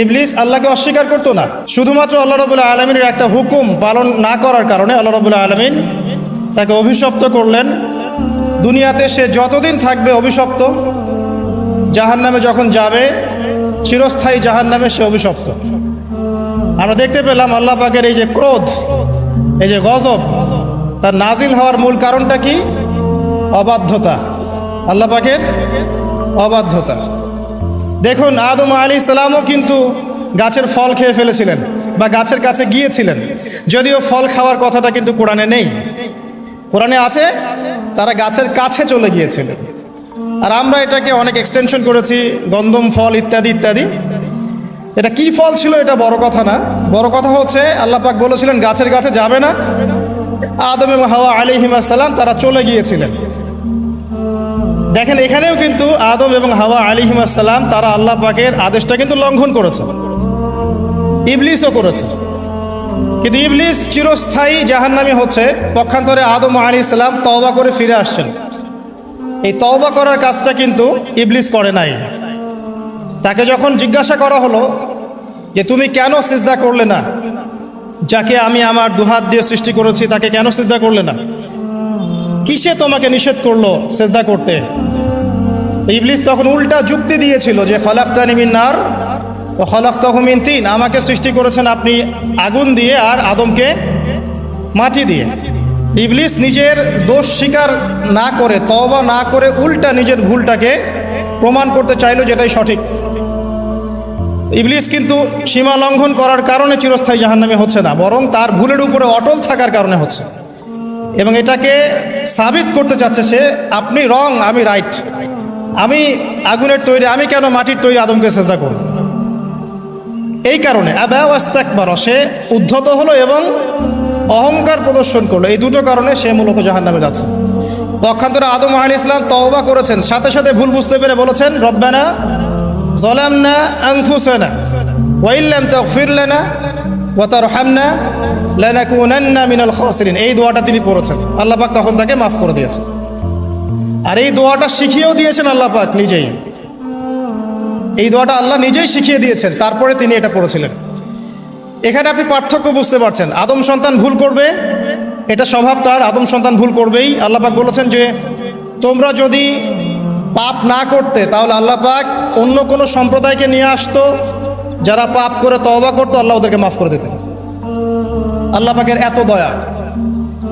ইবলিস আল্লাহকে অস্বীকার করতো না, শুধুমাত্র আল্লাহ রাব্বুল আলামিনের একটা হুকুম পালন না করার কারণে আল্লাহ রাব্বুল আলামিন তাকে অভিশপ্ত করলেন। দুনিয়াতে সে যতদিন থাকবে অভিশপ্ত, জাহান্নামে যখন যাবে চিরস্থায়ী জাহান্নামে সে অভিশপ্ত। আমরা দেখতে পেলাম আল্লাহ পাকের এই যে ক্রোধ, এই যে গজব, তার নাজিল হওয়ার মূল কারণটা কি? অবাধ্যতা, আল্লাহ পাকের অবাধ্যতা। দেখুন আদম আলাইহিস সালামও কিন্তু গাছের ফল খেয়ে ফেলেছিলেন বা গাছের কাছে গিয়েছিলেন, যদিও ফল খাওয়ার কথাটা কিন্তু কোরআনে নেই। কোরআনে আছে তারা গাছের কাছে চলে গিয়েছিলেন। আর আমরা এটাকে অনেক এক্সটেনশন করেছি, গন্ধম ফল ইত্যাদি ইত্যাদি। এটা কি ফল ছিল এটা বড় কথা না, বড় কথা হচ্ছে আল্লাহ পাক বলেছিলেন গাছের কাছে যাবে না। আদম এবং হাওয়া আলাইহিস সালাম তারা চলে গিয়েছিলেন। দেখেন এখানেও কিন্তু আদম এবং হাওয়া আলাইহিস সালাম তারা আল্লাহ পাকের আদেশটা কিন্তু লঙ্ঘন করেছে, ইবলিসও করেছে। কিন্তু ইবলিস চিরস্থায়ী জাহান্নামী হচ্ছে। পক্ষান্তরে আদম আলাইহিস সালাম তওবা করে ফিরে আসছেন। এই তওবা করার কাজটা কিন্তু ইবলিস করে নাই। তাকে যখন জিজ্ঞাসা করা হলো যে তুমি কেন সিজদা করলে না, যাকে আমি আমার দুহাত দিয়ে সৃষ্টি করেছি তাকে কেন সিজদা করলে না, কিসে তোমাকে নিষেধ করলো সিজদা করতে? ইবলিস তখন উল্টা যুক্তি দিয়েছিল যে খলাকতানি মিন নার ওয়া খলাকতাহু মিন তিন, আমাকে সৃষ্টি করেছেন আপনি আগুন দিয়ে আর আদমকে মাটি দিয়ে। ইবলিস নিজের দোষ স্বীকার না করে, তওবা না করে উল্টা নিজের ভুলটাকে প্রমাণ করতে চাইলো যেটাই সঠিক। ইবলিস কিন্তু সীমা লঙ্ঘন করার কারণে চিরস্থায়ী জাহান্নামী হচ্ছে না, বরং তার ভুলের উপরে অটল থাকার কারণে হচ্ছে। এবং এটাকে সাবিত করতে চাচ্ছে সে, আপনি রং আমি রাইট, আমি আগুনের তৈরি, আমি কেন মাটির তৈরি আদমকে সিজদা করব? এই কারণে আবা ওয়াস্তাকবার, সে উদ্ধত হলো এবং অহংকার প্রদর্শন করলো। এই দুটো কারণে সে মূলত জাহান্নামে যাচ্ছে। পক্ষান্তরে আদম আলাইহিস সালাম তওবা করেছেন, সাথে সাথে ভুল বুঝতে পেরে বলেছেন রব্বানা যালামনা আনফুসানা ওয়া ইল্লাম তাগফির লানা ওয়া তারহামনা লানাকুনান্না মিনাল খাসিরিন। এই দোয়াটা তিনি পড়েছেন, আল্লাহ পাক তখন তাকে মাফ করে দিয়েছেন। আর এই দোয়াটা শিখিয়েও দিয়েছেন আল্লাহ পাক নিজেই। এই দোয়াটা আল্লাহ নিজেই শিখিয়ে দিয়েছেন, তারপরে তিনি এটা পড়েছিলেন। এখানে আপনি পার্থক্য বুঝতে পারছেন। আদম সন্তান ভুল করবে, এটা স্বভাব তার, আদম সন্তান ভুল করবেই। আল্লাহ পাক বলেছেন যে তোমরা যদি পাপ না করতে তাহলে আল্লাহ পাক অন্য কোনো সম্প্রদায়কে নিয়ে আসতো, যারা পাপ করে তওবা করতো, আল্লাহ ওদেরকে মাফ করে দিতেন। আল্লাহ পাকের এত দয়া।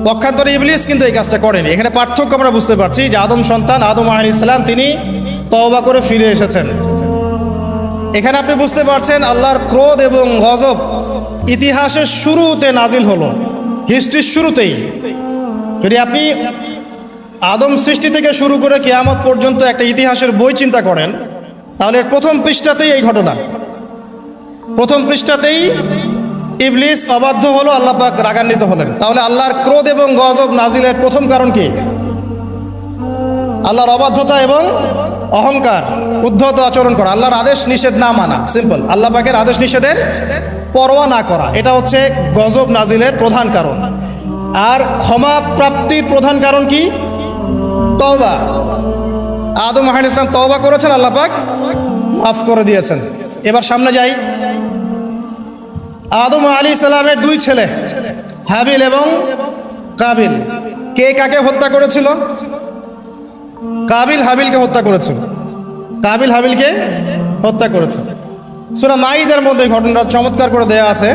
পক্ষান্তরে ইবলিস কিন্তু এই কাজটা করেনি। এখানে পার্থক্য আমরা বুঝতে পারছি যে আদম সন্তান আদম আলাইহিস সালাম তিনি তওবা করে ফিরে এসেছেন। এখানে আপনি বুঝতে পারছেন আল্লাহর ক্রোধ এবং গজব ইতিহাসের শুরুতে নাজিল হলো, হিস্ট্রির শুরুতেই। যদি আপনি আদম সৃষ্টি থেকে শুরু করে কিয়ামত পর্যন্ত একটা ইতিহাসের বই চিন্তা করেন, তাহলে এর প্রথম পৃষ্ঠাতেই এই ঘটনা। প্রথম পৃষ্ঠাতেই ইবলিস অবাধ্য হলো, আল্লাহ পাক রাগান্বিত হলেন। তাহলে আল্লাহর ক্রোধ এবং গজব নাজিলের প্রথম কারণ কি? আল্লাহর অবাধ্যতা এবং অহংকার, উদ্ধত আচরণ করা, আল্লাহর আদেশ নিষেধ না মানা। সিম্পল, আল্লাহ পাকের আদেশ নিষেধের পরোয়া না করা, এটা হচ্ছে গজব নাজিলের প্রধান কারণ। আর ক্ষমা প্রাপ্তির প্রধান কারণ কি? তওবা। আদম আলাইহিস সালাম তওবা করেছেন, আল্লাহ পাক মাফ করে দিয়েছেন। এবার সামনে যাই। আদম আলাইহিস সালামের দুই ছেলে হাবিল এবং কাবিল, কে কাকে হত্যা করেছিল? কাবিল হাবিলকে হত্যা করেছিল। কাবিল হাবিলকে হত্যা করেছে। সূরা মাইদার মধ্যে ঘটনাটা চমৎকার করে দেয়া আছে।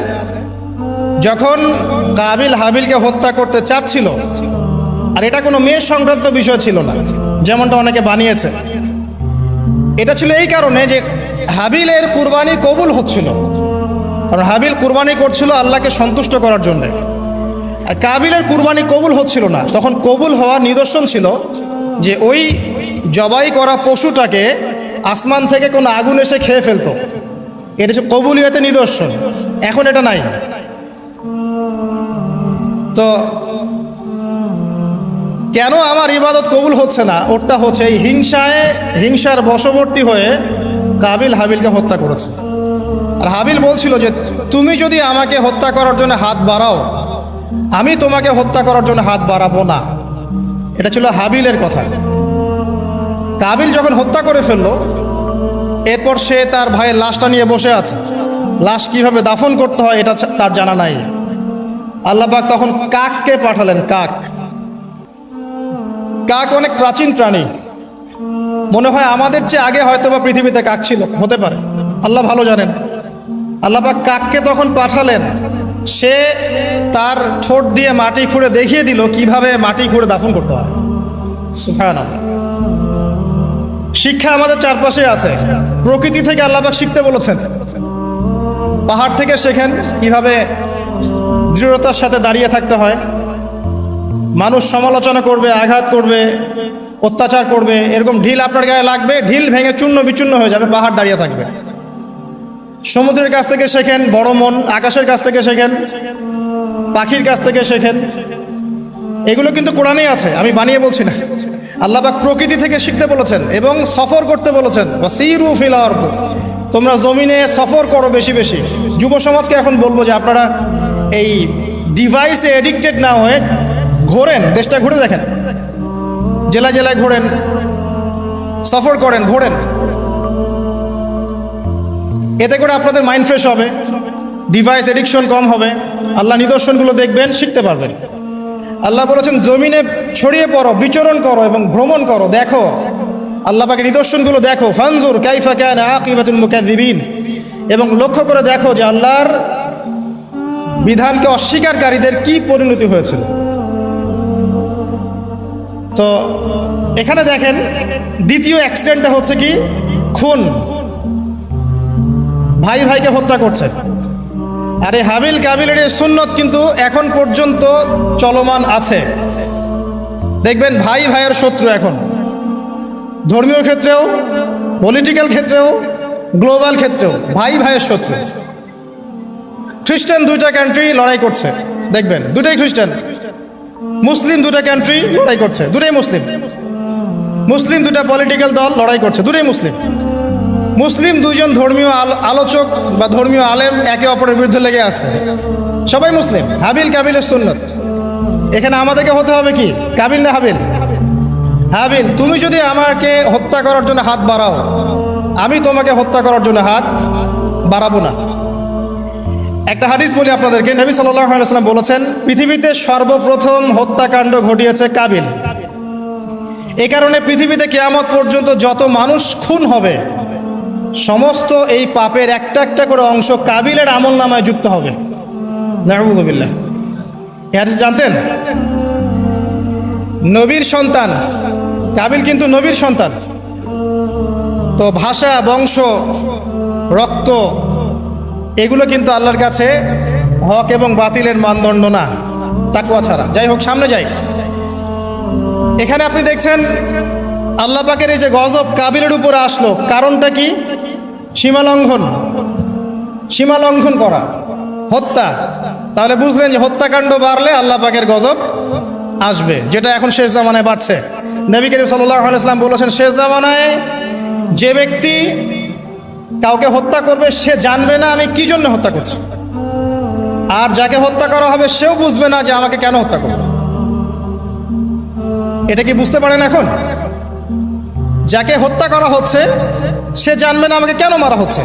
যখন কাবিল হাবিলকে হত্যা করতে চাচ্ছিল, আর এটা কোনো মেয়ে সংক্রান্ত বিষয় ছিল না যেমনটা অনেকে বানিয়েছে, এটা ছিল এই কারণে যে হাবিলের কুরবানি কবুল হচ্ছিল। কারণ হাবিল কুরবানি করছিল আল্লাহকে সন্তুষ্ট করার জন্য, আর কাবিলের কুরবানি কবুল হচ্ছিল না। তখন কবুল হওয়ার নিদর্শন ছিল যে ওই জবাই করা পশুটাকে আসমান থেকে কোনো আগুন এসে খেয়ে ফেলতো। এটা হচ্ছে কবুলিয়তের নিদর্শন। এখন এটা নাই। তো কেন আমার ইবাদত কবুল হচ্ছে না? ওটা হচ্ছে এই হিংসার বশবর্তী হয়ে কাবিল হাবিলকে হত্যা করেছে। আর হাবিল বলছিল যে তুমি যদি আমাকে হত্যা করার জন্য হাত বাড়াও, আমি তোমাকে হত্যা করার জন্য হাত বাড়াবো না। এটা ছিল হাবিলের কথা। কাবিল যখন হত্যা করে ফেললো, এরপর সে তার ভাইয়ের লাশটা নিয়ে বসে আছে। লাশ কিভাবে দাফন করতে হয় এটা তার জানা নাই। আল্লাহ পাক তখন কাককে পাঠালেন। কাক অনেক প্রাচীন প্রাণী, মনে হয় আমাদের চেয়ে আগে হয়তো বা পৃথিবীতে কাক ছিল, হতে পারে, আল্লাহ ভালো জানেন। আল্লাহ পাক কাককে তখন পাঠালেন, সে তার ঠোঁট দিয়ে মাটি খুঁড়ে দেখিয়ে দিল কিভাবে মাটি খুঁড়ে দাফন করতে হয়। সুবহানাল্লাহ। শিক্ষা আমাদের চারপাশে আছে। প্রকৃতি থেকে আল্লাহ পাক শিখতে বলেছেন। পাহাড় থেকে শেখেন কিভাবে দৃঢ়তার সাথে দাঁড়িয়ে থাকতে হয়। মানুষ সমালোচনা করবে, আঘাত করবে, অত্যাচার করবে, এরকম ঢিল আপনার গায়ে লাগবে, ঢিল ভেঙে চূর্ণ বিচূর্ণ হয়ে যাবে, পাহাড় দাঁড়িয়ে থাকবে। সমুদ্রের কাছ থেকে শেখেন বড় মন, আকাশের কাছ থেকে শেখেন, পাখির কাছ থেকে শেখেন। এগুলো কিন্তু কোরআনেই আছে, আমি বানিয়ে বলছি না। আল্লাহ পাক প্রকৃতি থেকে শিখতে বলেছেন এবং সফর করতে বলেছেন। ওয়াসিরু ফিল আরদ, তোমরা জমিনে সফর করো বেশি বেশি। যুব সমাজকে এখন বলবো যে আপনারা এই ডিভাইসে এডিক্টেড না হয়ে ঘোরেন, দেশটা ঘুরে দেখেন, জেলায় জেলায় ঘোরেন, সফর করেন, ঘোরেন। এতে করে আপনাদের মাইন্ড ফ্রেশ হবে, ডিভাইস এডিকশন কম হবে, আল্লাহ নিদর্শনগুলো দেখবেন, শিখতে পারবেন। আল্লাহ বলেছেন জমিনে ছড়িয়ে পড়ো, বিচরণ করো এবং ভ্রমণ করো, দেখো আল্লাহ পাকের নিদর্শনগুলো দেখো। ফানজুর কাইফা কানা আকিবাতুল মুকাযযিবিন, এবং লক্ষ্য করে দেখো যে আল্লাহর বিধানকে অস্বীকারীদের কি পরিণতি হয়েছিল। তো এখানে দেখেন দ্বিতীয় অ্যাক্সিডেন্টটা হচ্ছে কি, খুন। ভাই ভাইকে হত্যা করছে। আর এই হাবিল কাবিলের এই সুন্নত কিন্তু এখন পর্যন্ত চলমান আছে। দেখবেন ভাই ভাইয়ের শত্রু এখন, ধর্মীয় ক্ষেত্রেও, পলিটিক্যাল ক্ষেত্রেও, গ্লোবাল ক্ষেত্রেও ভাই ভাইয়ের শত্রু। খ্রিস্টান দুইটা কান্ট্রি লড়াই করছে, দেখবেন দুটাই খ্রিস্টান। মুসলিম দুটা কান্ট্রি লড়াই করছে, দুটাই মুসলিম। মুসলিম দুটা পলিটিক্যাল দল লড়াই করছে, দুটাই মুসলিম। মুসলিম দুইজন ধর্মীয় আলোচক বা ধর্মীয় আলেম একে অপরের বিরুদ্ধে লেগে আছে, সবাই মুসলিম। হাবিল কাবিলের সুন্নত। এখানে আমাদেরকে হতে হবে কি, কাবিল না হাবিল? হাবিল। তুমি যদি আমাকে হত্যা করার জন্য হাত বাড়াও, আমি তোমাকে হত্যা করার জন্য হাত বাড়াবো না। একটা হাদিস বলি আপনাদেরকে, নবী সাল্লাল্লাহু আলাইহি ওয়াসাল্লাম বলেছেন পৃথিবীতে সর্বপ্রথম হত্যাকাণ্ড ঘটিয়েছে কাবিল। এই কারণে পৃথিবীতে কিয়ামত পর্যন্ত যত মানুষ খুন হবে, সমস্ত এই পাপের একটা একটা করে অংশ কাবিলের আমলনামায় যুক্ত হবে। নাউযুবিল্লাহ। এই হাদিস জানতেন? নবীর সন্তান কাবিল কিন্তু নবীর সন্তান। তো ভাষা, বংশ, রক্ত এগুলো কিন্তু আল্লাহর কাছে হক এবং বাতিলের মানদণ্ড না, তাকওয়া ছাড়া। যাই হোক, সামনে যাই। এখানে আপনি দেখছেন আল্লাহ পাকের এই যে গজব কাবিলের উপরে আসলো, কারণটা কি? সীমালঙ্ঘন করা, হত্যা। তাহলে বুঝলেন যে হত্যাকাণ্ড বাড়লে আল্লাহ পাকের গজব আসবে, যেটা এখন শেষ জামানায় বাড়ছে। নবী করিম সাল্লাল্লাহু আলাইহি ওয়াসাল্লাম বলেছেন শেষ জামানায় যে ব্যক্তি কাউকে হত্যা করবে সে জানবে না আমি কি জন্য হত্যা করছি, আর যাকে হত্যা করা হবে সেও বুঝবে না যে আমাকে কেন হত্যা করবে। এটা কি বুঝতে পারেন? এখন যাকে হত্যা করা হচ্ছে সে জানবে না আমাকে কেন মারা হচ্ছে,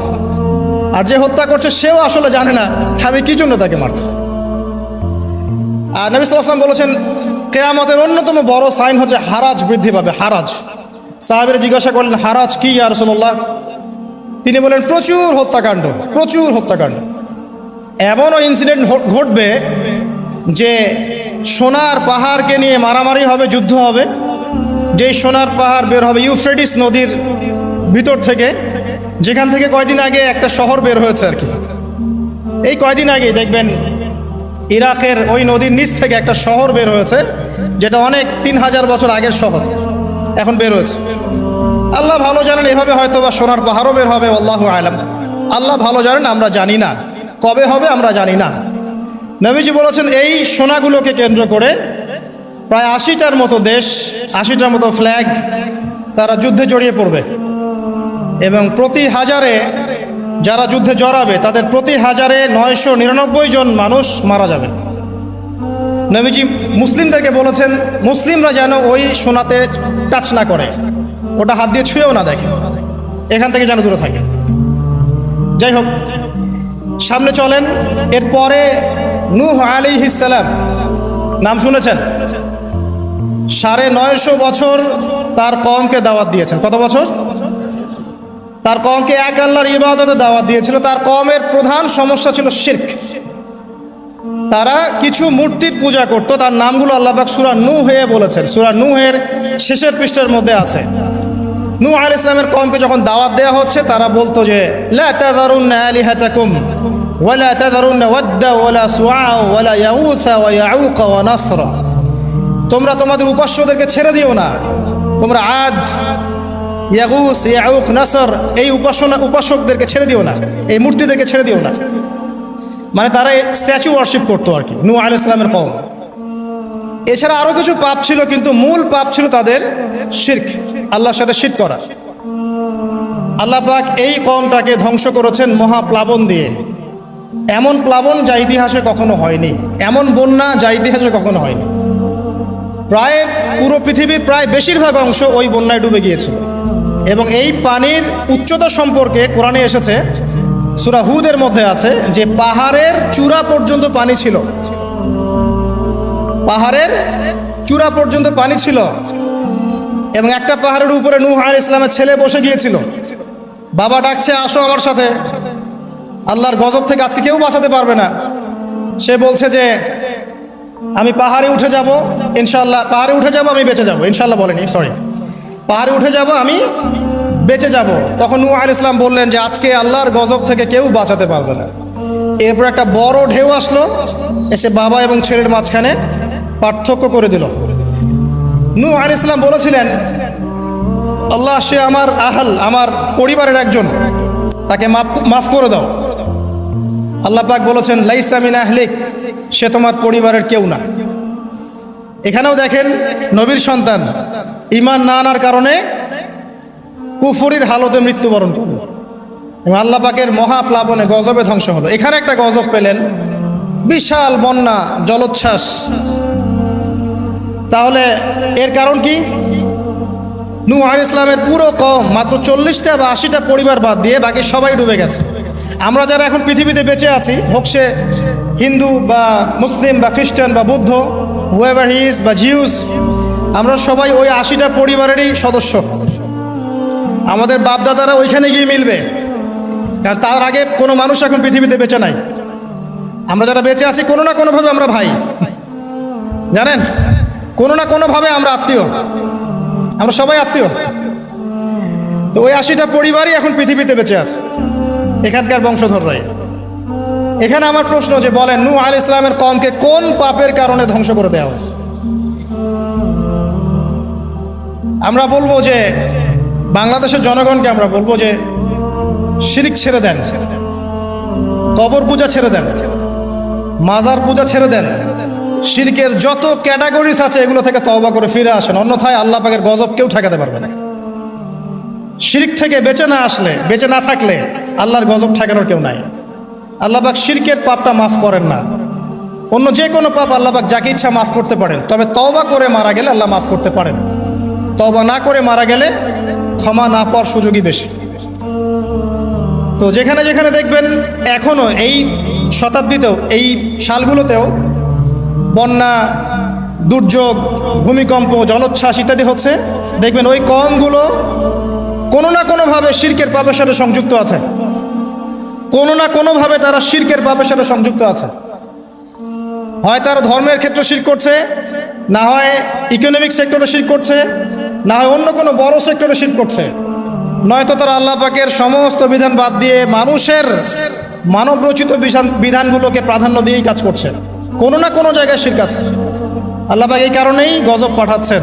আর যে হত্যা করছে সেও আসলে জানে না আমি কি জন্য তাকে মারছি। আর নবী সাল্লাল্লাহু আলাইহি ওয়াসাল্লাম বলেছেন কিয়ামতের অন্যতম বড় সাইন হচ্ছে হারাজ বৃদ্ধি পাবে। হারাজ। সাহাবীরা জিজ্ঞাসা করলেন হারাজ কি ইয়া রাসূলুল্লাহ? তিনি বলেন প্রচুর হত্যাকাণ্ড, প্রচুর হত্যাকাণ্ড। এমনও ইনসিডেন্ট ঘটবে যে সোনার পাহাড়কে নিয়ে মারামারি হবে, যুদ্ধ হবে। যেই সোনার পাহাড় বের হবে ইউফ্রেটিস নদীর ভিতর থেকে, যেখান থেকে কয়দিন আগে একটা শহর বের হয়েছে আর কি। এই কয়দিন আগেই দেখবেন ইরাকের ওই নদীর নিচ থেকে একটা শহর বের হয়েছে, যেটা অনেক 3000 বছর আগের শহর এখন বের হয়েছে। আল্লাহ ভালো জানেন, এভাবে হয়তো বা সোনার পাহাড়ও বের হবে, আল্লাহু আলাম। আল্লাহ ভালো জানেন, আমরা জানি না কবে হবে, আমরা জানি না। নবীজি বলেছেন এই সোনাগুলোকে কেন্দ্র করে প্রায় 80টার মতো দেশ, 80টার মতো ফ্ল্যাগ তারা যুদ্ধে জড়িয়ে পড়বে, এবং প্রতি হাজারে যারা যুদ্ধে জড়াবে তাদের প্রতি হাজারে 999 জন মানুষ মারা যাবে। নবীজি মুসলিমদেরকে বলেছেন মুসলিমরা যেন ওই সোনাতে টাচ না করে, ওটা হাত দিয়ে ছুঁয়েও না দেখে। এখান থেকে যেন দূরে থাকে। যাই হোক, সামনে চলেন। এরপরে নূহ আলাইহিস সালাম, নাম শুনেছেন? 950 বছর তার কওমকে দাওয়াত দিয়েছেন। কত বছর? তার কওমকে এক আল্লাহর ইবাদতে দাওয়াত দিয়েছিল। তার কওমের প্রধান সমস্যা ছিল শিরক। তারা কিছু মূর্তির পূজা করত। তার নামগুলো আল্লাহ পাক সূরা নূহে বলেছেন। সূরা নূহের শেষের পৃষ্ঠার মধ্যে আছে। নূহ আলাইহিস সালামের কওমকে যখন দাওয়াত দেওয়া হচ্ছে, তারা বলতো যে লা তাযারুন্না আলিহাতাকুম ওয়ালা তাযারুন্না ওয়াদ্দা ওয়ালা সুআ ওয়ালা ইয়াউসা ওয়া ইয়াউক ওয়া নাসরা, তোমরা তোমাদের উপাস্যদেরকে ছেড়ে দিও না। তোমরা আদ, ইয়াগুস, ইয়াউক, নাসর এই উপাসকদেরকে ছেড়ে দিও না, এই মূর্তিদেরকে ছেড়ে দিও না। মানে তারা স্ট্যাচু ওয়ার্শিপ করতো আর কি, নূহ আলাইহিস সালামের কওম। এছাড়া আরও কিছু পাপ ছিল, কিন্তু মূল পাপ ছিল তাদের শিরক, আল্লাহর সাথে শিরক করা। আল্লাহ পাক এই কওমটাকে ধ্বংস করেছেন মহাপ্লাবন দিয়ে। এমন প্লাবন যা ইতিহাসে কখনো হয়নি, এমন বন্যা যা ইতিহাসে কখনো হয়নি। প্রায় পুরো পৃথিবীর প্রায় বেশিরভাগ অংশ ওই বন্যায় ডুবে গিয়েছিল। এবং এই পানির উচ্চতা সম্পর্কে কোরআনে এসেছে, সূরা হুদের মধ্যে আছে যে পাহাড়ের চূড়া পর্যন্ত পানি ছিল। পাহাড়ের চূড়া পর্যন্ত পানি ছিল। এবং একটা পাহাড়ের উপরে নূহ আলাইহিস সালামের ছেলে বসে গিয়েছিল। বাবা ডাকছে, আসো আমার সাথে, আল্লাহর গজব থেকে আজকে কেউ বাঁচাতে পারবে না। সে বলছে যে আমি পাহাড়ে উঠে যাব ইনশাআল্লাহ, পাহাড়ে উঠে যাব আমি বেঁচে যাব ইনশাআল্লাহ, বলেনি, সরি, পাহাড়ে উঠে যাব আমি বেঁচে যাব। তখন নূহ আলাইহিস সালাম বললেন যে আজকে আল্লাহর গজব থেকে কেউ বাঁচাতে পারবে না। এরপর একটা বড় ঢেউ আসলো, এসে বাবা এবং ছেলের মাঝখানে পার্থক্য করে দিল। নূহ আলাইহিস সালাম বলেছিলেন, আল্লাহ, সে আমার আহল, আমার পরিবারের একজন, তাকে মাফ করে দাও। আল্লাহ পাক বলেছেন লাইসা মিন আহলিক, সে তোমার পরিবারের কেউ না। এখানেও দেখেন নবীর সন্তান ঈমান না আনার কারণে কুফরির হালতে মৃত্যুবরণ করল এবং আল্লাহ পাকের মহাপ্লাবনে গজবে ধ্বংস হলো। এখানে একটা গজব পেলেন, বিশাল বন্যা, জলোচ্ছ্বাস। তাহলে এর কারণ কি? নূহ আলাইহিস সালামের পুরো কওম, মাত্র 40টা বা 80টা পরিবার বাদ দিয়ে বাকি সবাই ডুবে গেছে। আমরা যারা এখন পৃথিবীতে বেঁচে আছি, হোক সে হিন্দু বা মুসলিম বা খ্রিস্টান বা বুদ্ধ, হুয়েভার হি ইজ বা জিউস, আমরা সবাই ওই 80টা পরিবারেরই সদস্য। আমাদের বাপদাদারা ওইখানে গিয়ে মিলবে, কারণ তার আগে কোনো মানুষ এখন পৃথিবীতে বেঁচে নাই। আমরা যারা বেঁচে আছি কোনো না কোনোভাবে আমরা ভাই, জানেন, কোনো না কোনোভাবে আমরা আত্মীয়, আমরা সবাই আত্মীয়। তো ওই 80টা পরিবারই এখন পৃথিবীতে বেঁচে আছে, এখানকার বংশধররাই। এখানে আমার প্রশ্ন যে বলেন নূহ আলাইহিস সালামের কওমকে কোন পাপের কারণে ধ্বংস করে দেওয়া হয়েছে? আমরা বলবো যে বাংলাদেশের জনগণকে আমরা বলবো যে শিরক ছেড়ে দেন, কবর পূজা ছেড়ে দেন, মাজার পূজা ছেড়ে দেন, শিরকের যত ক্যাটাগরিজ আছে এগুলো থেকে তওবা করে ফিরে আসেন, অন্যথায় আল্লাহ পাকের গজব কেউ ঠেকাতে পারবে না। শিরক থেকে বেঁচে না আসলে, বেঁচে না থাকলে আল্লাহর গজব ঠেকানোর কেউ নাই। আল্লাহ পাক শিরকের পাপটা মাফ করেন না, অন্য যে কোনো পাপ আল্লাহ পাক যাকে ইচ্ছা মাফ করতে পারেন, তবে তওবা করে মারা গেলে আল্লাহ মাফ করতে পারেন। তওবা না করে মারা গেলে ক্ষমা না পাওয়ার সুযোগই বেশি। তো যেখানে যেখানে দেখবেন এখনও এই শতাব্দীতেও, এই সালগুলোতেও বন্যা, দুর্যোগ, ভূমিকম্প, জলোচ্ছ্বাস ইত্যাদি হচ্ছে, দেখবেন ওই কওমগুলো কোনো না কোনোভাবে শিরকের পাপের সাথে সংযুক্ত আছে, কোনো না কোনোভাবে তারা শিরকের পাপের সাথে সংযুক্ত আছে। হয় তারা ধর্মের ক্ষেত্রে শিরক করছে, না হয় ইকোনমিক সেক্টরে শিরক করছে, না হয় অন্য কোনো বড় সেক্টরে শিরক করছে, নয়তো তারা আল্লাহ পাকের সমস্ত বিধান বাদ দিয়ে মানুষের মানবরচিত বিধানগুলোকে প্রাধান্য দিয়েই কাজ করছে। কোনো না কোনো জায়গায় শিরক আছে। আল্লাহ পাক এই কারণেই গজব পাঠাচ্ছেন।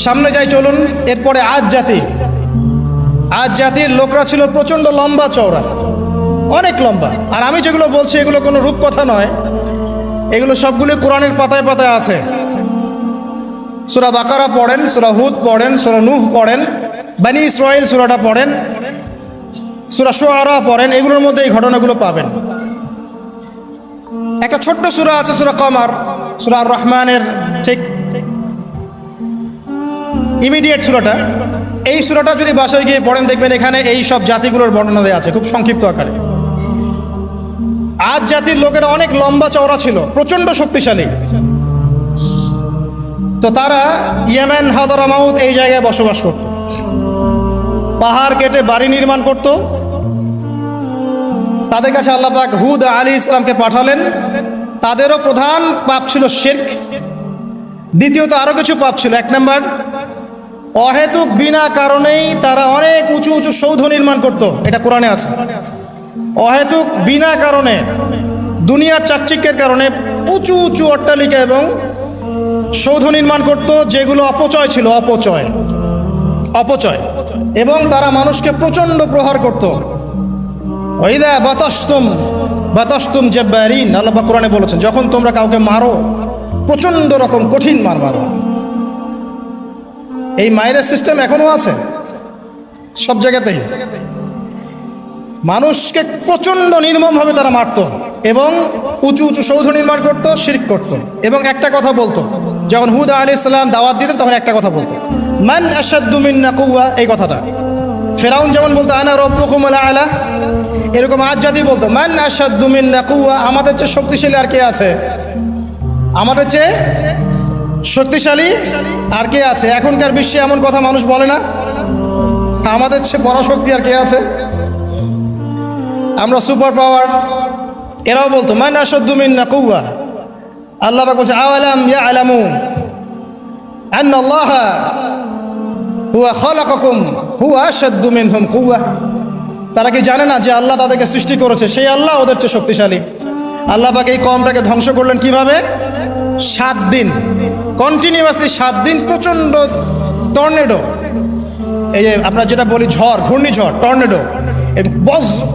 সামনে যাই চলুন। এরপরে আদ জাতি। আদ জাতির লোকরা ছিল প্রচণ্ড লম্বা চওড়া, অনেক লম্বা। আর আমি যেগুলো বলছি এগুলো কোনো রূপকথা নয়, এগুলো সবগুলো কোরআনের পাতায় পাতায় আছে। সূরা বাকারা পড়েন, সূরা হুদ পড়েন, সূরা নূহ পড়েন, বনী ইসরাঈল সূরাটা পড়েন, সূরা শুআরা পড়েন, এগুলোর মধ্যে এই ঘটনাগুলো পাবেন। একটা ছোট্ট সূরা আছে সূরা কমার, সূরা আর রহমানের ঠিক ইমিডিয়েট সূরাটা, এই সূরাটা যদি বাসায় গিয়ে পড়েন দেখবেন এখানে এই সব জাতিগুলোর বর্ণনা দেওয়া আছে খুব সংক্ষিপ্ত আকারে। আদ জাতির লোকেরা অনেক লম্বা চওড়া ছিল, প্রচণ্ড শক্তিশালী। তো তারা ইয়েমেন, হাদরামাউত এই জায়গায় বসবাস করত, পাহাড় কেটে বাড়ি নির্মাণ করত। তাদের কাছে আল্লাহ পাক হুদ আলাইহিস সালামকে পাঠালেন। তাদেরও প্রধান পাপ ছিল শিরক। দ্বিতীয়ত আরও কিছু পাপ ছিল। এক নম্বর, অহেতুক বিনা কারণেই তারা অনেক উঁচু উঁচু সৌধ নির্মাণ করত, এটা কোরআনে আছে। অহেতুক বিনা কারণে দুনিয়ার চাকচিক্যের কারণে উঁচু উঁচু অট্টালিকা এবং সৌধ নির্মাণ করত, যেগুলো অপচয় ছিল, অপচয়। এবং তারা মানুষকে প্রচণ্ড প্রহার করত। ওয়াইদা বাতাসতুম জাব্বারিন, আল্লাহ পাক কোরআনে বলেছেন, যখন তোমরা কাউকে মারো প্রচণ্ড রকম কঠিন মারো। এই মায়ের সিস্টেম এখনো আছে সব জায়গাতেই। মানুষকে প্রচণ্ড নির্মমভাবে তারা মারত এবং উঁচু উঁচু সৌধ নির্মাণ করত, শিরক করত। এবং একটা কথা বলতো, যখন হুদ আলাইহিস সালাম দাওয়াত দিতেন তখন একটা কথা বলতো, মান আশাদ্দু মিন্না কুওয়া। এই কথাটা ফেরাউন যেমন বলতো আনা রাব্বুকুমুল আ'লা, এরকম আদ জাতি বলতো মান আশাদ্দু মিন্না কুওয়া, আমাদের চেয়ে শক্তিশালী আর কে আছে, আমাদের চেয়ে শক্তিশালী আর কে আছে। এখনকার বিশ্বে এমন কথা মানুষ বলে না, আমাদের চেয়ে বড় শক্তি আর কে আছে, আমরা সুপার পাওয়ার। এরাও বলতো মান আশাদ্দু মিন্না কুওয়া। আল্লাহ পাক বলছে আওয়ালাম ইয়ালামু আন্নাল্লাহা হুয়া খালাকাকুম হুয়া আশাদ্দু মিনহুম কুওয়া। তারা কি জানে না যে আল্লাহ তাদেরকে সৃষ্টি করেছে, সেই আল্লাহ ওদের চেয়ে শক্তিশালী। আল্লাহ পাক এই কওমটাকে ধ্বংস করলেন কিভাবে? 7 দিন কন্টিনিউয়াসলি, 7 দিন প্রচণ্ড টর্নেডো, এই যে আমরা যেটা বলি ঝড়, ঘূর্ণিঝড়, টর্নেডো,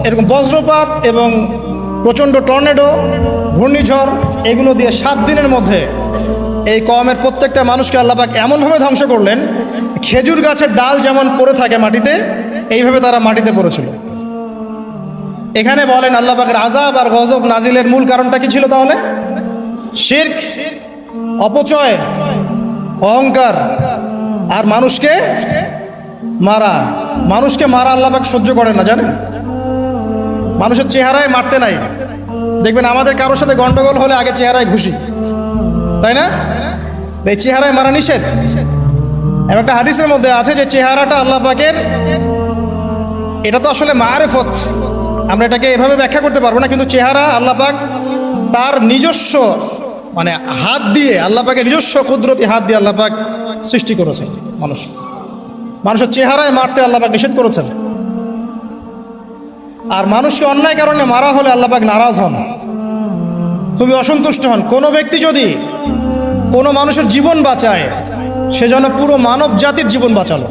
এরকম বজ্রপাত এবং প্রচণ্ড টর্নেডো, ঘূর্ণিঝড়, এগুলো দিয়ে 7 দিনের মধ্যে এই কওমের প্রত্যেকটা মানুষকে আল্লাহ পাক এমনভাবে ধ্বংস করলেন, খেজুর গাছের ডাল যেমন পড়ে থাকে মাটিতে, এইভাবে তারা মাটিতে পড়েছিল। এখানে বলেন আল্লাহ পাকের আযাব আর গজব নাজিলের মূল কারণটা কি ছিল তাহলে? শিরক, অপচয়, অহংকার আর মানুষকে মারা। মানুষকে মারা আল্লাহ পাক সহ্য করেন না, জানেন? মানুষের চেহারায় মারতে নাই। দেখবেন আমাদের কারোর সাথে গন্ডগোল হলে আগে চেহারায় ঘুষি, তাই না? এই চেহারায় মারা নিষেধ। একটা হাদিসের মধ্যে আছে যে চেহারাটা আল্লাহ পাকের, এটা তো আসলে মারেফত, আমরা এটাকে এভাবে ব্যাখ্যা করতে পারবো না, কিন্তু চেহারা আল্লাহ পাক তার নিজস্ব মানে হাত দিয়ে, আল্লাহ পাকের নিজস্ব কুদরতি হাত দিয়ে আল্লাহ পাক সৃষ্টি করেছেন মানুষের চেহারায় মারতে আল্লাহ পাক নিষেধ করেছেন। আর মানুষকে অন্যায় কারণে মারা হলে আল্লাহ পাক নারাজ হন, খুবই অসন্তুষ্ট হন। কোনো ব্যক্তি যদি কোনো মানুষের জীবন বাঁচায়, সে যেন পুরো মানব জাতির জীবন বাঁচালো,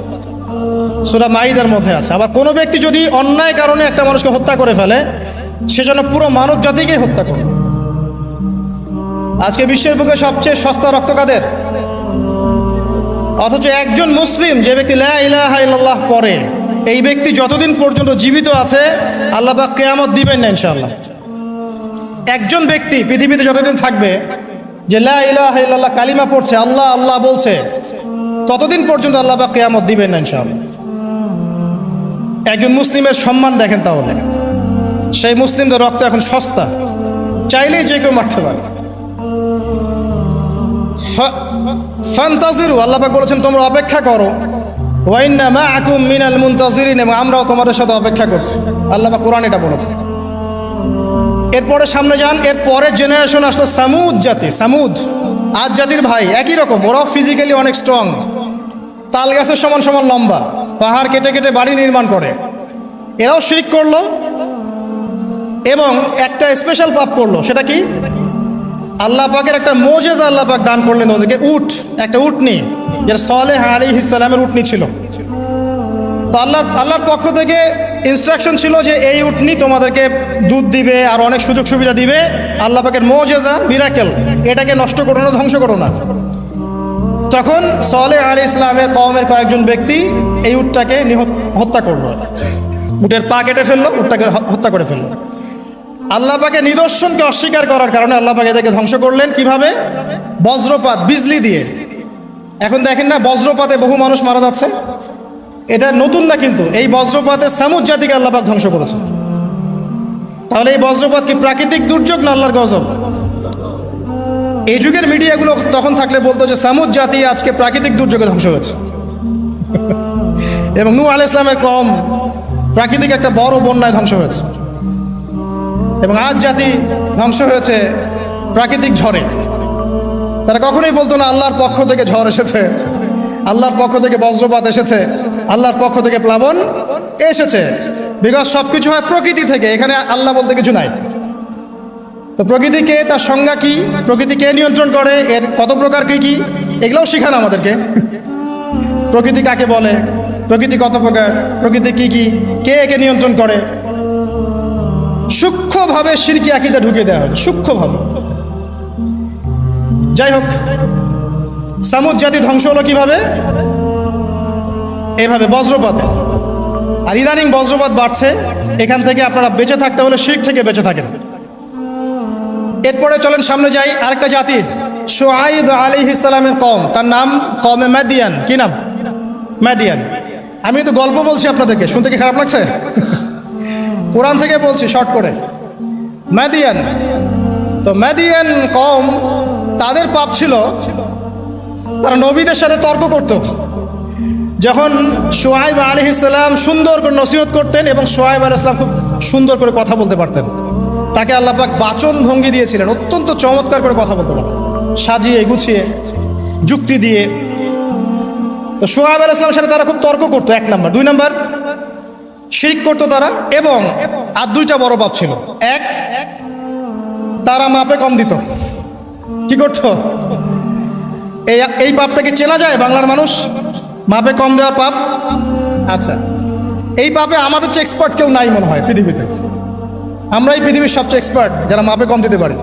সূরা মাইদার মধ্যে আছে। আবার কোনো ব্যক্তি যদি অন্যায় কারণে একটা মানুষকে হত্যা করে ফেলে, সে যেন পুরো মানব জাতিকেই হত্যা করে। আজকে বিশ্বের বুকে সবচেয়ে সস্তা রক্ত কাদের? অথচ একজন মুসলিম যে ব্যক্তি লা ইলাহা ইল্লাল্লাহ পড়ে, এই ব্যক্তি যতদিন পর্যন্ত জীবিত আছে আল্লাহ পাক কিয়ামত দিবেন না ইনশাআল্লাহ। একজন ব্যক্তি পৃথিবীতে যতদিন থাকবে যে লা ইলাহা ইল্লাল্লাহ কালিমা পড়ছে, আল্লাহ আল্লাহ বলছে, ততদিন পর্যন্ত আল্লাহ পাক কিয়ামত দিবেন না ইনশাআল্লাহ। একজন মুসলিমের সম্মান দেখেন তাহলে। সেই মুসলিমদের রক্ত এখন সস্তা, চাইলেই যে কেউ মারতে পারে। ফান্তাজিরু, আল্লাহ পাক বলেছেন তোমরা অপেক্ষা করো, ওয়া ইন্না মাআকুম মিনাল মুনতাজিরিন, এবং আমরাও তোমাদের সাথে অপেক্ষা করছি। আল্লাহ পাক কোরআন এটা বলেছে। এরপরে সামনে যান, এর পরের জেনারেশন আসলো সামুদ জাতি। সামুদ আদ জাতির ভাই, একই রকম, ওরাও ফিজিক্যালি অনেক স্ট্রং, তাল গাছের সমান সমান লম্বা, পাহাড় কেটে কেটে বাড়ি নির্মাণ করে। এরাও শিরক করলো এবং একটা স্পেশাল পাপ করলো। সেটা কি? আল্লাহ পাকের একটা মোজেজা আল্লাহ পাক দান করলেন ওদেরকে, উট, একটা উটনি, যেটা সালেহ আলাইহিস সালামের উটনি ছিল। তো আল্লাহর পক্ষ থেকে ইনস্ট্রাকশন ছিল যে এই উটনি তোমাদেরকে দুধ দিবে আর অনেক সুযোগ সুবিধা দিবে। আল্লাহ পাকের মোজেজা, মিরাকেল, এটাকে নষ্ট করো না, ধ্বংস করো না। তখন সালেহ আলাইহিস সালামের কওমের কয়েকজন ব্যক্তি এই উটটাকে হত্যা করলো, উটের পা কেটে ফেললো, উটটাকে হত্যা করে ফেললো। আল্লাহ পাকের নিদর্শনকে অস্বীকার করার কারণে আল্লাহ পাক এদেরকে ধ্বংস করলেন। কিভাবে? বজ্রপাত, বিজলি দিয়ে। এখন দেখেন না বজ্রপাতে বহু মানুষ মারা যাচ্ছে, এটা নতুন না, কিন্তু এই বজ্রপাতে সামুদ জাতিকে আল্লাহ পাক ধ্বংস করেছে। তাহলে এই বজ্রপাত কি প্রাকৃতিক দুর্যোগ না আল্লাহর গজব? এই যুগের মিডিয়াগুলো তখন থাকলে বলতো যে সামুদ জাতি আজকে প্রাকৃতিক দুর্যোগে ধ্বংস হয়েছে এবং নূহ আলাইহিস সালামের কওম প্রাকৃতিক একটা বড় বন্যায় ধ্বংস হয়েছে, এবং আজ জাতি ধ্বংস হয়েছে প্রাকৃতিক ঝড়ে। তারা কখনোই বলতো না আল্লাহর পক্ষ থেকে ঝড় এসেছে, আল্লাহর পক্ষ থেকে বজ্রপাত এসেছে, আল্লাহর পক্ষ থেকে প্লাবন এসেছে। বিকজ সব কিছু হয় প্রকৃতি থেকে, এখানে আল্লাহ বলতে কিছু নাই। তো প্রকৃতিকে, তার সংজ্ঞা কি, প্রকৃতি কে নিয়ন্ত্রণ করে, এর কত প্রকার কি কি, এগুলোও শেখানো আমাদেরকে। প্রকৃতি কাকে বলে, প্রকৃতি কত প্রকার, প্রকৃতি কি কি, কে একে নিয়ন্ত্রণ করে, সূক্ষ্মভাবে শিরকি আকীদা ঢুকিয়ে দেওয়া হয়, সূক্ষ্মভাবে। যাই হোক, সামুদ জাতি ধ্বংস হলো কিভাবে? এভাবে বজ্রপাতে। আর ইদানিং বজ্রপাত বাড়ছে। এখান থেকে আপনারা বেঁচে থাকতে হলে শিরক থেকে বেঁচে থাকেন। এরপরে চলেন সামনে যাই, আরেকটা জাতি শুআইব আলাইহিস সালামের কওম, তার নাম কওমে মাদিয়ান। কি নাম? মাদিয়ান। আমি তো গল্প বলছি আপনাদেরকে, শুনতে কি খারাপ লাগছে? কোরআন থেকে বলছি শর্ট করে। মাদিয়ান, তো মাদিয়ান কওম, তাদের পাপ ছিল তারা নবীদের সাথে তর্ক করত। যখন শুআইব আলাইহিস সালাম সুন্দর করে নসিহত করতেন, এবং শুআইব আলাইহিস সালাম খুব সুন্দর করে কথা বলতে পারতেন, তাকে আল্লাহ পাক বাচন ভঙ্গি দিয়েছিলেন, অত্যন্ত চমৎকার করে কথা বলতে পারতেন, সাজিয়ে গুছিয়ে যুক্তি দিয়ে। তো শুআইব আলাইহিস সালামের সাথে তারা খুব তর্ক করতো, 1 নাম্বার। 2 নাম্বার, শিরক করতো তারা। এবং আর 2টা বড় পাপ ছিল। এক, তারা মাপে কম দিত। কি করতো? এই পাপটাকে চেনা যায় বাংলার মানুষ? মাপে কম দেওয়ার পাপ। আচ্ছা, এই পাপে আমাদের চেয়ে এক্সপার্ট কেউ নাই মনে হয় পৃথিবীতে। আমরাই পৃথিবীর সবচেয়ে এক্সপার্ট যারা মাপে কম দিতে পারি।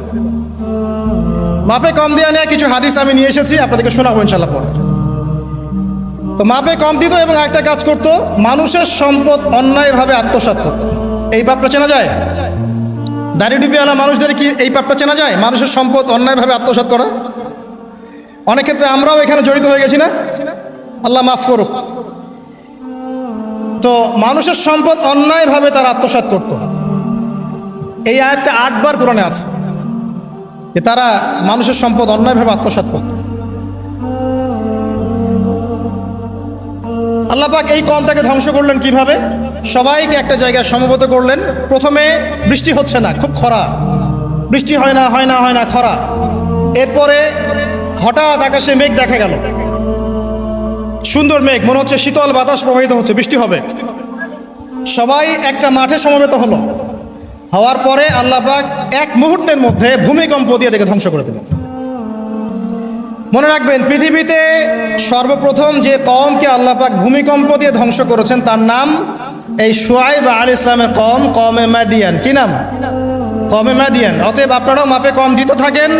মাপে কম দেওয়া নিয়ে কিছু হাদিস আমি নিয়ে এসেছি, আপনাদেরকে শোনাবো ইনশাল্লাহ পরে। তো মাপে কম দিত এবং একটা কাজ করত, মানুষের সম্পদ অন্যায়ভাবে আত্মসাৎ করত। এই পাপটা চেনা যায়? দাড়ি টুপিওয়ালা মানুষদের কি এই পাপটা চেনা যায়? মানুষের সম্পদ অন্যায়ভাবে আত্মসাৎ করা। অনেক ক্ষেত্রে আমরাও এখানে জড়িত হয়ে গেছি না? আল্লাহ মাফ করুক। তো মানুষের সম্পদ অন্যায়ভাবে তারা আত্মসাৎ করত। এই আয়াতটা 8 বার কোরআনে আছে যে তারা মানুষের সম্পদ অন্যায়ভাবে আত্মসাৎ করত। আল্লাহ পাক এই কওমটাকে ধ্বংস করলেন কিভাবে? সবাইকে একটা জায়গায় সমবেত করলেন। প্রথমে বৃষ্টি হচ্ছে না, খুব খরা, বৃষ্টি হয় না, হয় না, হয় না, খরা। এরপরে হঠাৎ আকাশে মেঘ দেখা গেল, সুন্দর মেঘ, মনে হচ্ছে শীতল বাতাস প্রবাহিত হচ্ছে, বৃষ্টি হবে। সবাই একটা মাঠে সমবেত হলো। হওয়ার পরে আল্লাহ পাক 1 মুহূর্তের মধ্যে ভূমিকম্প দিয়ে দেখে ধ্বংস করে দিলেন। মনে রাখবেন, পৃথিবীতে সর্বপ্রথম যে কওমকে আল্লাহ পাক ভূমিকম্প দিয়ে ধ্বংস করেছেন তার নাম এই শুআইব আলাইহিস সালামের কওম, কওমে মাদিয়ান। কি নাম? কওমে মাদিয়ান। অতএব আপনারাও মাপে কম দিতে থাকেন,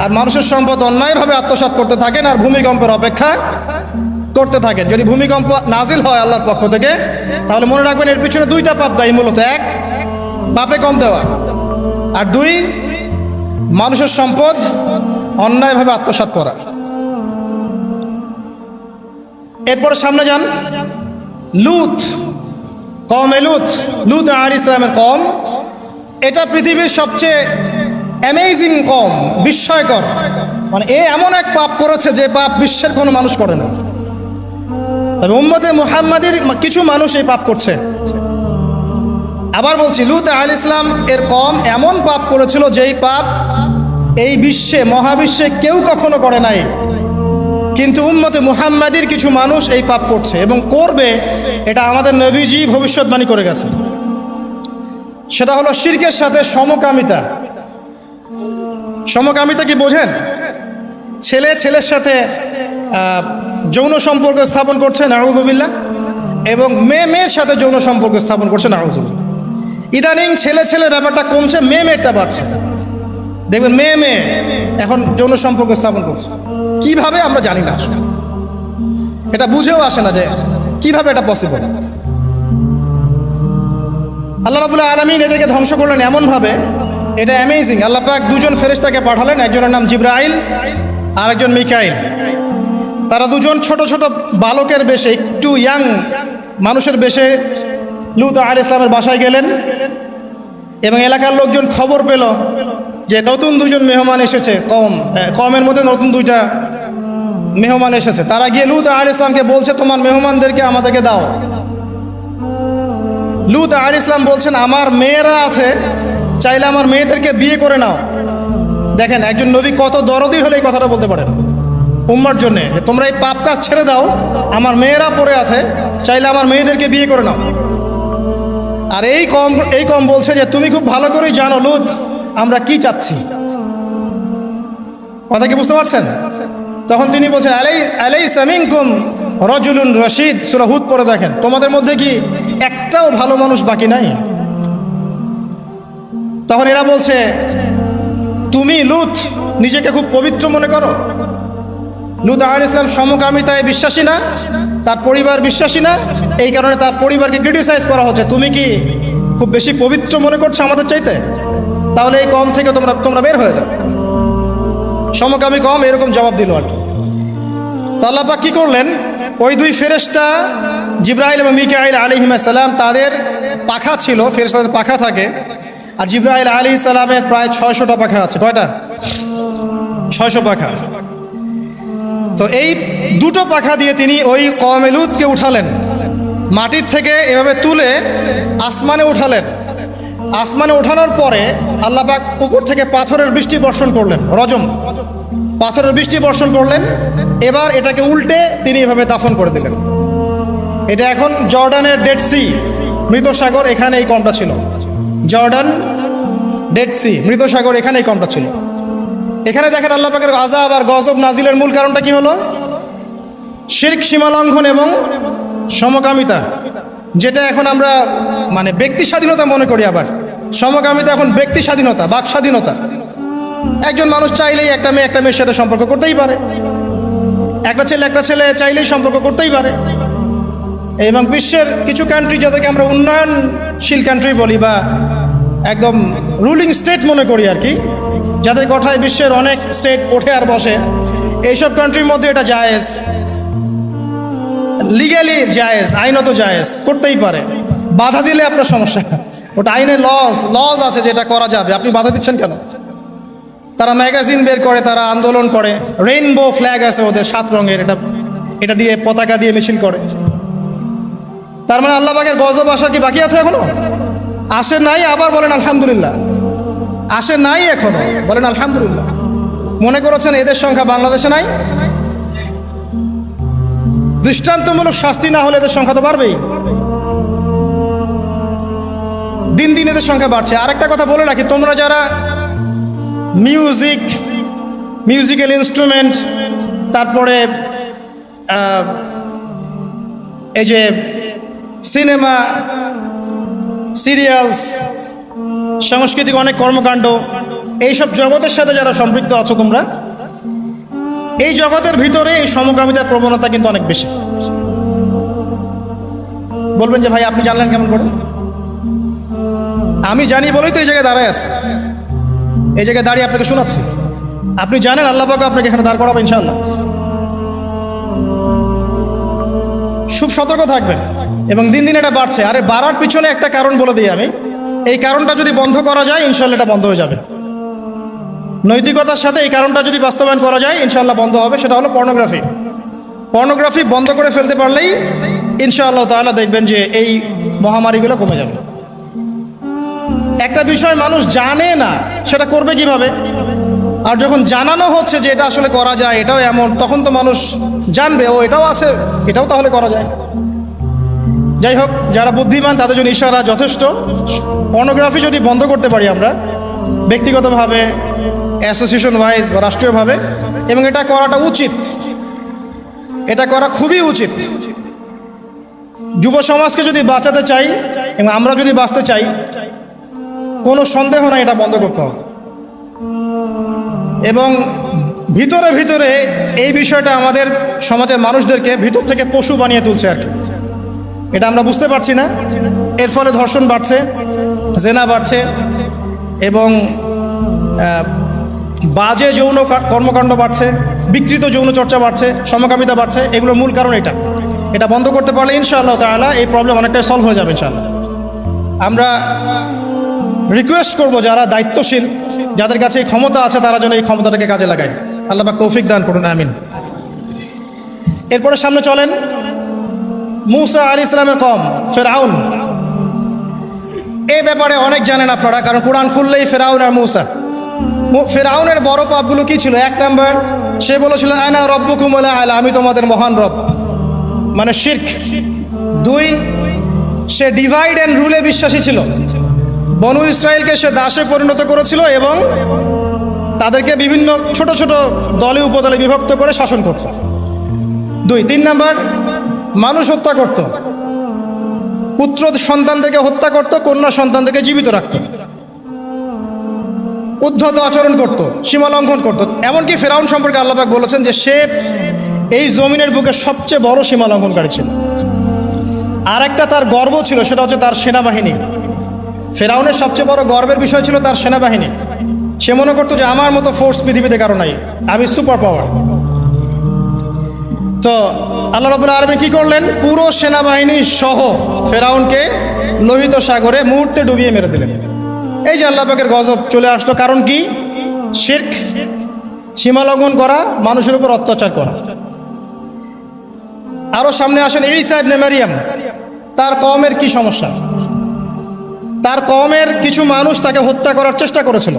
আর মানুষের সম্পদ অন্যায়ভাবে আত্মসাৎ করতে থাকেন, আর ভূমিকম্পের অপেক্ষা করতে থাকেন। যদি ভূমিকম্প নাজিল হয় আল্লাহর পক্ষ থেকে, তাহলে মনে রাখবেন এর পিছনে 2টা পাপ দায়ী মূলত। 1, পাপে কম দেওয়া, আর 2, মানুষের সম্পদ অন্যায়ভাবে আত্মসাৎ করা। এরপরে সামনে যান, লুত, কওমে লুত, লুত আলাইহিস সালামের কওম। এটা পৃথিবীর সবচেয়ে অ্যামেজিং কওম, বিস্ময়কর। মানে এমন এক পাপ করেছে যে পাপ বিশ্বের কোনো মানুষ করে না। তবে উম্মতে মুহাম্মাদের কিছু মানুষ এই পাপ করছে। আবার বলছি, লুত আলাইহিস সালাম এর কওম এমন পাপ করেছিল যেই পাপ এই বিশ্বে, মহাবিশ্বে কেউ কখনো করে নাই। কিন্তু উম্মতে মুহাম্মাদির কিছু মানুষ এই পাপ করছে এবং করবে, এটা আমাদের নবীজি ভবিষ্যৎবাণী করে গেছে। সেটা হলো শিরকের সাথে সমকামিতা। সমকামিতা কি বোঝেন? ছেলে ছেলের সাথে যৌন সম্পর্ক স্থাপন করছে, নাউযুবিল্লাহ, এবং মেয়ে মেয়ের সাথে যৌন সম্পর্ক স্থাপন করছে, নাউযুবিল্লাহ। ইদানিং ছেলে ছেলে ব্যাপারটা কমছে, মেয়ে মেয়েটা বাড়ছে। দেখবেন মেয়ে মেয়ে এখন যৌন সম্পর্ক স্থাপন করছে। কিভাবে আমরা জানি না, এটা বুঝেও আসে না যে কিভাবে এটা পসিবল। আল্লাহ রাব্বুল আলামিন এদেরকে ধ্বংস করলেন এমনভাবে, এটা অ্যামেজিং। আল্লাহ পাক 2জন ফেরেশতাকে পাঠালেন, একজনের নাম জিবরাইল আর একজন মিকাইল। তারা 2জন ছোট ছোট বালকের বেশে, একটু ইয়াং মানুষের বেশে লূত আলাইহিস সালামের বাসায় গেলেন এবং এলাকার লোকজন খবর পেল যে নতুন দুজন মেহমান এসেছে। কমের মধ্যে নতুন দুইটা মেহমান এসেছে। তারা গিয়ে লূত আলাইহিস সালামকে বলছে, তোমার মেহমানদেরকে আমাদেরকে দাও। লূত আলাইহিস সালাম বলছেন, আমার মেয়েরা আছে, চাইলে আমার মেয়েদেরকে বিয়ে করে নাও। দেখেন একজন নবী কত দরদি হলে এই কথাটা বলতে পারেন উম্মার জন্য, যে তোমরা এই পাপ কাজ ছেড়ে দাও, আমার মেয়েরা পড়ে আছে, চাইলে আমার মেয়েদেরকে বিয়ে করে নাও। আর এই কম বলছে যে তুমি খুব ভালো করেই জানো লূত আমরা কি চাচ্ছি। কথা কি বুঝতে পারছেন? তখন তিনি বলছেন, আলাইসা মিনকুম রাজুলুন রশিদ, সূরা হুদ পড়ে দেখেন, তোমাদের মধ্যে কি একটাও ভালো মানুষ বাকি নাই? তখন এরা বলছে, তুমি লূত নিজেকে খুব পবিত্র মনে করো? লূত আলাইহিস সালাম সমকামিতায় বিশ্বাসী না, তার পরিবার বিশ্বাসী না, এই কারণে তার পরিবারকে ক্রিটিসাইজ করা হচ্ছে, তুমি কি খুব বেশি পবিত্র মনে করছো আমাদের চাইতে? তাহলে এই কম থেকে তোমরা বের হয়ে যাও। সমকামী কম এরকম জবাব দিল আর কি। তো আল্লাহ পাক কি করলেন, ওই দুই ফেরেশতা জিবরাইল এবং মিকাইল আলাইহিস সালাম, তাদের পাখা ছিল, ফেরেশতাদের পাখা থাকে, আর জিবরাইল আলাইহিস সালামের প্রায় 600টা পাখা আছে। কয়টা? 600 পাখা। তো এই দুটো পাখা দিয়ে তিনি ওই কওমে লূতকে উঠালেন, মাটির থেকে এভাবে তুলে আসমানে উঠালেন। আসমানে ওঠানোর পরে আল্লাহ পাক উপর থেকে পাথরের বৃষ্টি বর্ষণ করলেন, রজম পাথরের বৃষ্টি বর্ষণ করলেন। এবার এটাকে উল্টে তিনি এভাবে দাফন করে দিলেন। এটা এখন জর্ডানের ডেড সি, মৃত সাগর, এখানে এই কমটা ছিল। জর্ডান ডেড সি, মৃত সাগর, এখানে এই কমটা ছিল। এখানে দেখেন আল্লাহ পাকের আযাব আর গজব নাজিলের মূল কারণটা কি হলো? শিরক, সীমালঙ্ঘন এবং সমকামিতা, যেটা এখন আমরা মানে ব্যক্তি স্বাধীনতা মনে করি। আবার সমকামিতা এখন ব্যক্তি স্বাধীনতা, বাক স্বাধীনতা। একজন মানুষ চাইলেই একটা মেয়ের সাথে সম্পর্ক করতেই পারে, একটা ছেলে চাইলেই সম্পর্ক করতেই পারে। এবং বিশ্বের কিছু কান্ট্রি, যাদেরকে আমরা উন্নয়নশীল কান্ট্রি বলি বা একদম রুলিং স্টেট মনে করি আর কি, যাদের কথায় বিশ্বের অনেক স্টেট ওঠে আর বসে, এইসব কান্ট্রির মধ্যে এটা জায়েজ, লিগ্যালি জায়েজ, আইনত জায়েজ, করতেই পারে। বাধা দিলে আপনার সমস্যা, ওটা আইনে লজ আছে যেটা করা যাবে, আপনি বাধা দিচ্ছেন কেন? তারা ম্যাগাজিন বের করে, তারা আন্দোলন করে, রেইনবো ফ্ল্যাগ আছে ওদের 7 রঙের, এটা দিয়ে পতাকা দিয়ে মিছিল করে। তার মানে আল্লাহ পাকের গজব আসার কি বাকি আছে এখনো? আসে নাই, আবার বলেন আলহামদুলিল্লাহ। আসে নাই এখনো, বলেন আলহামদুলিল্লাহ। মনে করেছেন এদের সংখ্যা বাংলাদেশে নাই? দৃষ্টান্তমূলক শাস্তি না হলে এদের সংখ্যা তো বাড়বেই। দিন দিন এদের সংখ্যা বাড়ছে। আরেকটা কথা বলে রাখি, তোমরা যারা মিউজিক্যাল ইনস্ট্রুমেন্ট, তারপরে এই যে সিনেমা, সিরিয়ালস, সাংস্কৃতিক অনেক কর্মকাণ্ড, এইসব জগতের সাথে যারা সম্পৃক্ত আছো তোমরা, এই জগতের ভিতরে এই সমকামিতার প্রবণতা কিন্তু অনেক বেশি। বলবেন যে ভাই আপনি জানলেন কেমন করে? আমি জানি বলেই তো এই জায়গায় দাঁড়ায় আছে, এই জায়গায় দাঁড়িয়ে আপনাকে শোনাচ্ছি। আপনি জানেন, আল্লাহ পাক আপনাকে এখানে দাঁড় করাবে ইনশাআল্লাহ। খুব সতর্ক থাকবেন। এবং দিন দিন এটা বাড়ছে। আরে বাড়ার পিছনে একটা কারণ বলে দিই আমি, এই কারণটা যদি বন্ধ করা যায় ইনশাআল্লাহ এটা বন্ধ হয়ে যাবে। নৈতিকতার সাথে এই কারণটা যদি বাস্তবায়ন করা যায় ইনশাআল্লাহ বন্ধ হবে। সেটা হলো পর্নোগ্রাফি বন্ধ করে ফেলতে পারলেই ইনশাআল্লাহ তাআলা দেখবেন যে এই মহামারীগুলো কমে যাবে। একটা বিষয় মানুষ জানে না, সেটা করবে কিভাবে? আর যখন জানানো হচ্ছে যে এটা আসলে করা যায়, এটাও এমন, তখন তো মানুষ জানবে ও এটাও আছে, এটাও তাহলে করা যায়। যাই হোক, যারা বুদ্ধিমান তাদের জন্য ইশারা যথেষ্ট। পর্নোগ্রাফি যদি বন্ধ করতে পারি আমরা ব্যক্তিগতভাবে, অ্যাসোসিয়েশন ওয়াইজ বা রাষ্ট্রীয়ভাবে, এবং এটা করাটা উচিত, এটা করা খুবই উচিত। যুব সমাজকে যদি বাঁচাতে চাই এবং আমরা যদি বাঁচতে চাই, কোনো সন্দেহ নাই এটা বন্ধ করতে হবে। এবং ভিতরে ভিতরে এই বিষয়টা আমাদের সমাজের মানুষদেরকে ভিতর থেকে পশু বানিয়ে তুলছে আর কি। এটা আমরা বুঝতে পারছি না। এর ফলে ধর্ষণ বাড়ছে, জেনা বাড়ছে এবং বাজে যৌন কর্মকাণ্ড বাড়ছে, বিকৃত যৌন চর্চা বাড়ছে, সমকামিতা বাড়ছে। এগুলোর মূল কারণ এটা। এটা বন্ধ করতে পারলে ইনশাআল্লাহ তাআলা এই প্রবলেম অনেকটাই সলভ হয়ে যাবে ইনশাআল্লাহ। আমরা রিকোয়েস্ট করব যারা দায়িত্বশীল, যাদের কাছে এই ক্ষমতা আছে, তারা যেন এই ক্ষমতাটাকে কাজে লাগায়। আল্লাহ পাক তৌফিক দান করুন, আমিন। এরপরে সামনে চলেন, মূসা আলাইহিস সালামের কওম ফিরআউন। এই ব্যাপারে অনেক জানেন আপনারা, কারণ কোরআন খুললেই ফিরআউন আর মূসা। ফিরআউনের বড় পাপগুলো কি ছিল? এক নাম্বার, সে বলেছিল আনা রব্বুকুমুল আ'লা, আমি তোমাদের মহান রব, মানে শিরক। দুই, সে ডিভাইড অ্যান্ড রুলে বিশ্বাসী ছিল। বনু ইসরায়েলকে সে দাসে পরিণত করেছিল এবং তাদেরকে বিভিন্ন ছোট ছোট দলে উপদলে বিভক্ত করে শাসন করত। দুই। তিন নাম্বার, মানুষ হত্যা করত, পুত্র সন্তানদেরকে হত্যা করত, কন্যা সন্তানদেরকে জীবিত রাখত, উদ্ধত আচরণ করত, সীমা লঙ্ঘন করত। এমনকি ফিরআউন সম্পর্কে আল্লাহ পাক বলেছেন যে সে এই জমিনের বুকে সবচেয়ে বড় সীমা লঙ্ঘনকারী ছিল। আর একটা তার গর্ব ছিল, সেটা হচ্ছে তার সেনাবাহিনী। ফিরআউনের সবচেয়ে বড় গর্বের বিষয় ছিল তার সেনাবাহিনী। সে মনে করতো যে আমার মতো ফোর্স পৃথিবীতে কারো নাই, আমি সুপার পাওয়ার। তো আল্লাহ রাব্বুল আলামিন কি করলেন? পুরো সেনাবাহিনী সহ ফিরআউনকে লোহিত সাগরে মুহূর্তে ডুবিয়ে মেরে দিলেন। এই যে আল্লাহ পাকের গজব চলে আসলো, কারণ কি? শিরক, সীমা লঙ্ঘন করা, মানুষের উপর অত্যাচার করা। আরো সামনে আসেন ঈসা ইবনে মারইয়াম, তার কওমের কি সমস্যা? তার কওমের কিছু মানুষ তাকে হত্যা করার চেষ্টা করেছিল।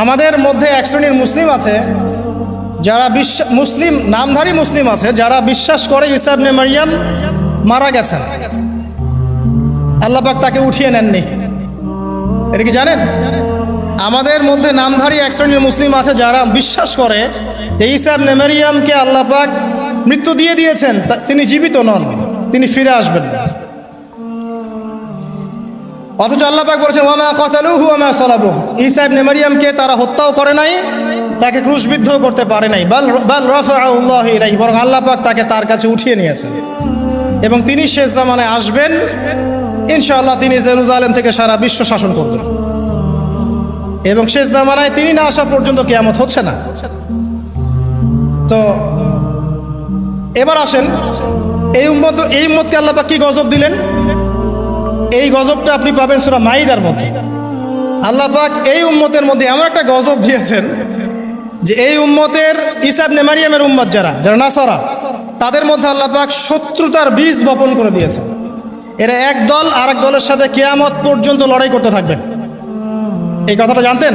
আমাদের মধ্যে এক শ্রেণীর মুসলিম আছে যারা মুসলিম, নামধারী মুসলিম আছে যারা বিশ্বাস করে ঈসা ইবনে মারইয়াম মারা গেছেন, আল্লাহ পাক তাকে উঠিয়ে নেননি। এটা কি জানেন? আমাদের মধ্যে নামধারী এক শ্রেণীর মুসলিম আছে যারা বিশ্বাস করে যে ঈসা ইবনে মারইয়ামকে আল্লাহ পাক মৃত্যু দিয়ে দিয়েছেন, তিনি জীবিত নন, তিনি ফিরে আসবেন না। অথচ আল্লাহ পাক বলেছেন ওয়া মা কাতালুহু ওয়া মা সালাবুহু, ঈসা ইবনে মারইয়ামকে তারা হত্যাও করে নাই, তাকে ক্রুশবিদ্ধও করতে পারে নাই। বাল রাফাআহু আল্লাহু ইলাইহি, বরং আল্লাহ পাক তাকে তার কাছে উঠিয়ে নিয়েছেন এবং তিনি শেষ জামানায় আসবেন। ইনশাআল্লাহ তিনি জেরুজালেম থেকে সারা বিশ্ব শাসন করবেন এবং শেষ জামানায় তিনি না আসা পর্যন্ত কিয়ামত হচ্ছে না। তো এবার আসেন, এই উম্মতকে আল্লাহ পাক কি গজব দিলেন? এই গজবটা আপনি পাবেন সূরা মাইদার মধ্যে। আল্লাহ পাক এই উম্মতের মধ্যে এমন একটা গজব দিয়েছেন যে এই উম্মতের ঈসা ইবনে মারইয়ামের উম্মত যারা নাসারা, তাদের মধ্যে আল্লাহ পাক শত্রুতার বীজ বপন করে দিয়েছেন। এরা এক দল আরেক দলের সাথে কিয়ামত পর্যন্ত লড়াই করতে থাকবে। এই কথাটা জানতেন?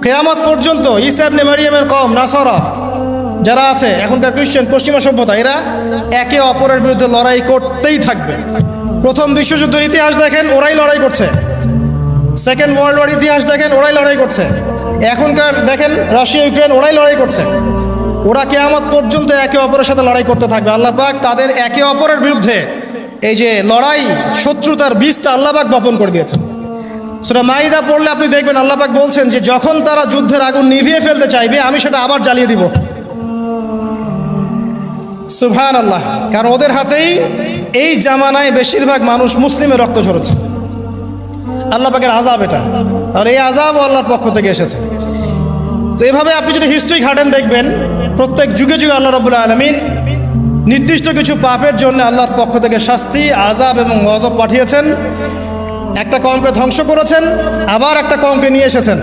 কিয়ামত পর্যন্ত ঈসা ইবনে মারইয়ামের কওম নাসারা যারা আছে, এখনকার খ্রিস্টান পশ্চিমা সভ্যতা, এরা একে অপরের বিরুদ্ধে লড়াই করতেই থাকবে। প্রথম বিশ্বযুদ্ধের ইতিহাস দেখেন, ওরাই লড়াই করছে। সেকেন্ড ওয়ার্ল্ড ওয়ার ইতিহাস দেখেন, ওরাই লড়াই করছে। এখনকার দেখেন রাশিয়া ইউক্রেন, ওরাই লড়াই করছে। ওরা কিয়ামত পর্যন্ত একে অপরের সাথে লড়াই করতে থাকবে। আল্লাহ পাক তাদের একে অপরের বিরুদ্ধে এই যে লড়াই, শত্রুতার বীজটা আল্লাহ পাক বপন করে দিয়েছেন। সূরা মাইদা পড়লে আপনি দেখবেন আল্লাহ পাক বলছেন যে যখন তারা যুদ্ধের আগুন নিভিয়ে ফেলতে চাইবে, আমি সেটা আবার জ্বালিয়ে দিব। সুবহানাল্লাহ। কারণ ওদের হাতেই এই জামানায় বেশিরভাগ মানুষ মুসলিমের রক্ত ঝরেছে। আল্লাহ পাকের আযাব এটা, আর এই আযাবও আল্লাহর পক্ষ থেকে এসেছে। তো এভাবে আপনি যদি হিস্ট্রি ঘাটেন, দেখবেন প্রত্যেক যুগে যুগে আল্লাহ রাব্বুল আলামিন নির্দিষ্ট কিছু পাপের জন্য আল্লাহর পক্ষ থেকে শাস্তি, আযাব এবং গজব পাঠিয়েছেন। একটা কওমকে ধ্বংস করেছেন, আবার একটা কওমকে নিয়ে এসেছেন,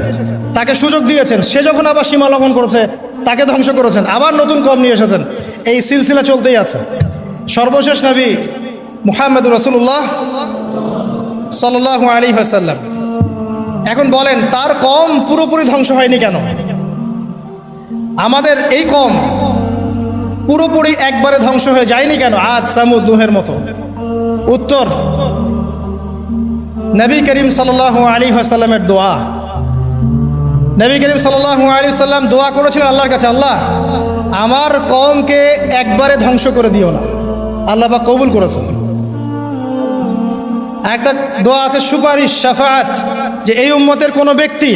তাকে সুযোগ দিয়েছেন। সে যখন আবার সীমা লঙ্ঘন করেছে, তাকে ধ্বংস করেছেন, আবার নতুন কওম নিয়ে এসেছেন। এই সিলসিলা চলতেই আছে। সর্বশেষ নবী মুহাম্মদুর রাসূলুল্লাহ সাল্লাল্লাহু আলাইহি ওয়াসাল্লাম, এখন বলেন তার কওম পুরোপুরি ধ্বংস হয়নি কেন? আমাদের এই কওম পুরোপুরি একবারে ধ্বংস হয়ে যায়নি কেন? আদ, সামুদ, নূহের মতো। উত্তর, নবী করিম সাল্লাল্লাহু আলাইহি ওয়াসাল্লামের দোয়া। নবী করিম সাল্লাল্লাহু আলাইহি ওয়াসাল্লাম দোয়া করেছিলেন আল্লাহর কাছে, আল্লাহ আমার কওমকে একবারে ধ্বংস করে দিও না। আল্লাহ পাক কবুল করেছেন। একটা দোয়া আছে সুপারিশ, শাফাআত, যে এই উম্মতের কোনো ব্যক্তি